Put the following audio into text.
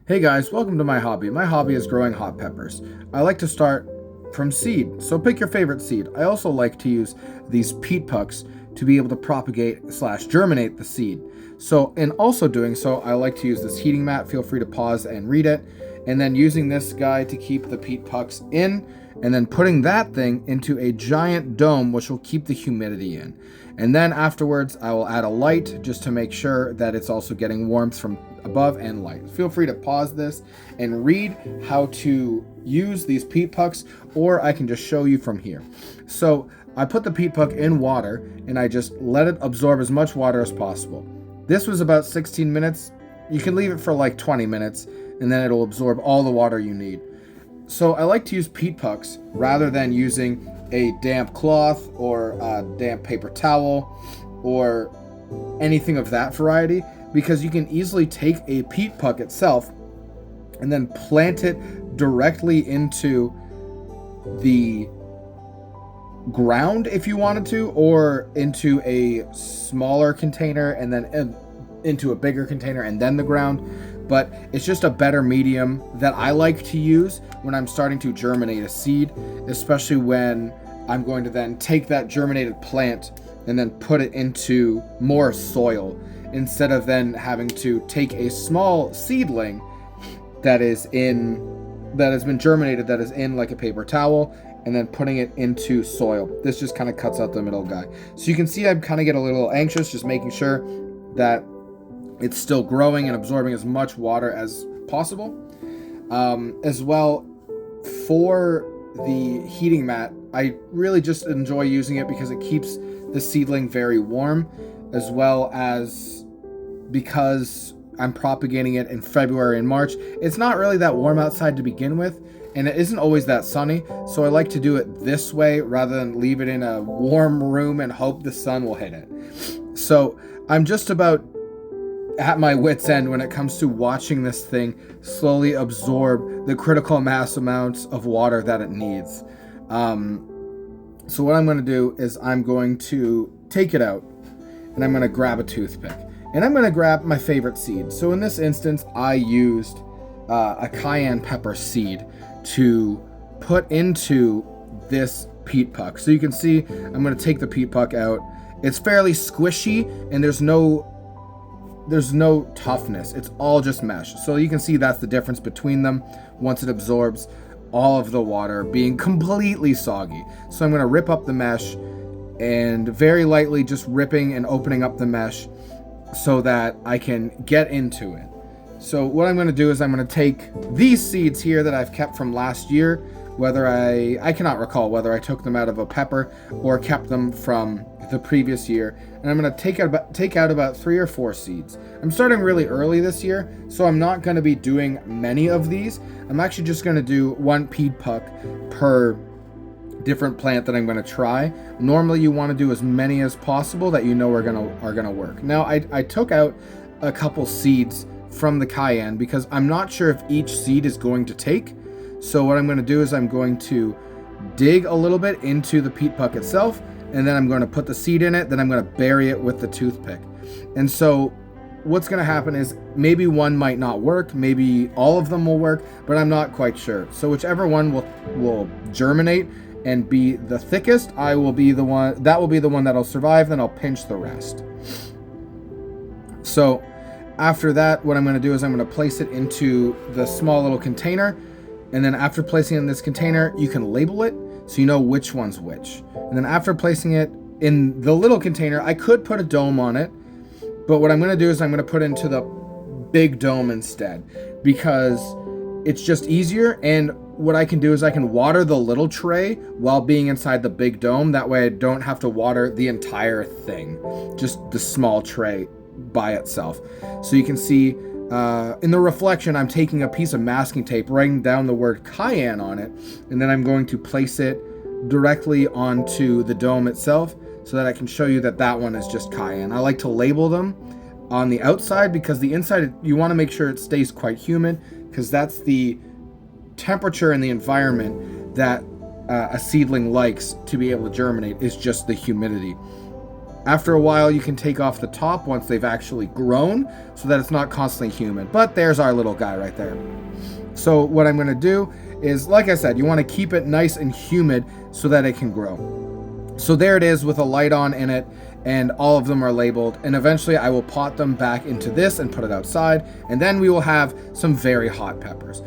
Hey guys, welcome to my hobby. My hobby is growing hot peppers. I like to start from seed, so pick your favorite seed. I also like to use these peat pucks to be able to propagate slash germinate the seed. So in also doing so, I like to use this heating mat. Feel free to pause and read it. And then using this guy to keep the peat pucks in, and then putting that thing into a giant dome which will keep the humidity in. And then afterwards, I will add a light just to make sure that it's also getting warmth from above and light. Feel free to pause this and read how to use these peat pucks, or I can just show you from here. So I put the peat puck in water and I just let it absorb as much water as possible. This was about 16 minutes. You can leave it for like 20 minutes and then it'll absorb all the water you need. So I like to use peat pucks rather than using a damp cloth or a damp paper towel or anything of that variety, because you can easily take a peat puck itself and then plant it directly into the ground if you wanted to, or into a smaller container and then into a bigger container and then the ground. But it's just a better medium that I like to use when I'm starting to germinate a seed, especially when I'm going to then take that germinated plant and then put it into more soil, instead of then having to take a small seedling that has been germinated, that is in like a paper towel, and then putting it into soil. This just kind of cuts out the middle guy. So you can see I kind of get a little anxious just making sure that it's still growing and absorbing as much water as possible. As well, for the heating mat, I really just enjoy using it because it keeps the seedling very warm, as well as because I'm propagating it in February and March. It's not really that warm outside to begin with, and it isn't always that sunny, so I like to do it this way rather than leave it in a warm room and hope the sun will hit it. So I'm just about at my wit's end when it comes to watching this thing slowly absorb the critical mass amounts of water that it needs. So what I'm going to do is I'm going to take it out and I'm going to grab a toothpick and I'm going to grab my favorite seed. So in this instance, I used a cayenne pepper seed to put into this peat puck. So you can see I'm going to take the peat puck out. It's fairly squishy and there's no toughness. It's all just mesh. So you can see that's the difference between them once it absorbs all of the water being completely soggy. So I'm going to rip up the mesh and very lightly just ripping and opening up the mesh so that I can get into it. So what I'm going to do is I'm going to take these seeds here that I've kept from last year, whether I cannot recall whether I took them out of a pepper or kept them from the previous year, and I'm going to take out about 3 or 4 seeds. I'm starting really early this year, so I'm not going to be doing many of these. I'm actually just going to do 1 peat puck per different plant that I'm going to try. Normally you want to do as many as possible that you know are going to work. Now I took out a couple seeds from the cayenne because I'm not sure if each seed is going to take. So what I'm going to do is I'm going to dig a little bit into the peat puck itself, and then I'm going to put the seed in it, then I'm going to bury it with the toothpick. And so what's going to happen is maybe one might not work, maybe all of them will work, but I'm not quite sure. So whichever one will germinate and be the thickest, that will be the one that'll survive, then I'll pinch the rest. So after that, what I'm going to do is I'm going to place it into the small little container. And then after placing it in this container, you can label it so you know which one's which. And then after placing it in the little container, I could put a dome on it. But what I'm going to do is I'm going to put it into the big dome instead, because it's just easier. And what I can do is I can water the little tray while being inside the big dome. That way I don't have to water the entire thing, just the small tray by itself. So you can see in the reflection, I'm taking a piece of masking tape, writing down the word cayenne on it, and then I'm going to place it directly onto the dome itself so that I can show you that one is just cayenne. I like to label them on the outside because the inside, you want to make sure it stays quite humid, because that's the temperature in the environment that a seedling likes to be able to germinate, is just the humidity. After a while, you can take off the top once they've actually grown so that it's not constantly humid. But there's our little guy right there. So what I'm going to do is, like I said, you want to keep it nice and humid so that it can grow. So there it is with a light on in it, and all of them are labeled. And eventually I will pot them back into this and put it outside. And then we will have some very hot peppers.